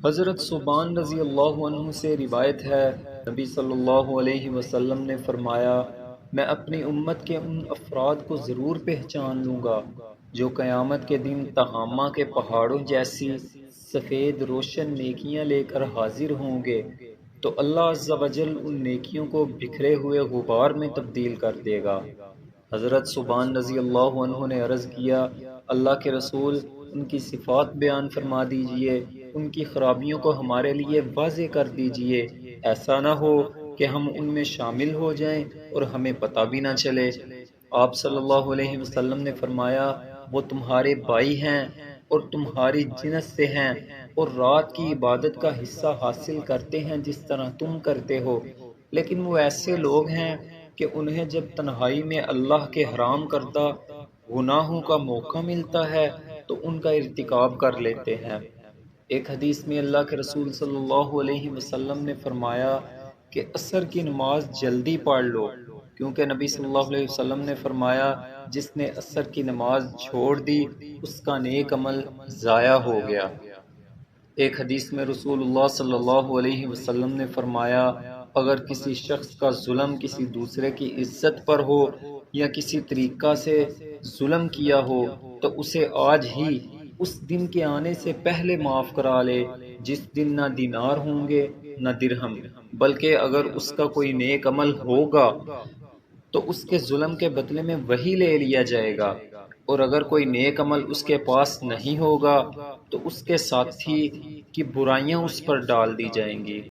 حضرت صوبان رضی اللہ عنہ سے روایت ہے، نبی صلی اللہ علیہ وسلم نے فرمایا، میں اپنی امت کے ان افراد کو ضرور پہچان لوں گا جو قیامت کے دن تہامہ کے پہاڑوں جیسی سفید روشن نیکیاں لے کر حاضر ہوں گے، تو اللہ عز و جل ان نیکیوں کو بکھرے ہوئے غبار میں تبدیل کر دے گا۔ حضرت صبان رضی اللہ عنہ نے عرض کیا، اللہ کے رسول، ان کی صفات بیان فرما دیجئے، ان کی خرابیوں کو ہمارے لیے واضح کر دیجئے، ایسا نہ ہو کہ ہم ان میں شامل ہو جائیں اور ہمیں پتہ بھی نہ چلے۔ آپ صلی اللہ علیہ وسلم نے فرمایا، وہ تمہارے بھائی ہیں اور تمہاری جنس سے ہیں اور رات کی عبادت کا حصہ حاصل کرتے ہیں جس طرح تم کرتے ہو، لیکن وہ ایسے لوگ ہیں کہ انہیں جب تنہائی میں اللہ کے حرام کردہ گناہوں کا موقع ملتا ہے تو ان کا ارتکاب کر لیتے ہیں۔ ایک حدیث میں اللہ کے رسول صلی اللہ علیہ وسلم نے فرمایا کہ عصر کی نماز جلدی پڑھ لو، کیونکہ نبی صلی اللہ علیہ وسلم نے فرمایا، جس نے عصر کی نماز چھوڑ دی اس کا نیک عمل ضائع ہو گیا۔ ایک حدیث میں رسول اللہ صلی اللہ علیہ وسلم نے فرمایا، اگر کسی شخص کا ظلم کسی دوسرے کی عزت پر ہو یا کسی طریقہ سے ظلم کیا ہو تو اسے آج ہی اس دن کے آنے سے پہلے معاف کرا لے جس دن نہ دینار ہوں گے نہ درہم، بلکہ اگر اس کا کوئی نیک عمل ہوگا تو اس کے ظلم کے بدلے میں وہی لے لیا جائے گا، اور اگر کوئی نیک عمل اس کے پاس نہیں ہوگا تو اس کے ساتھی کی برائیاں اس پر ڈال دی جائیں گی۔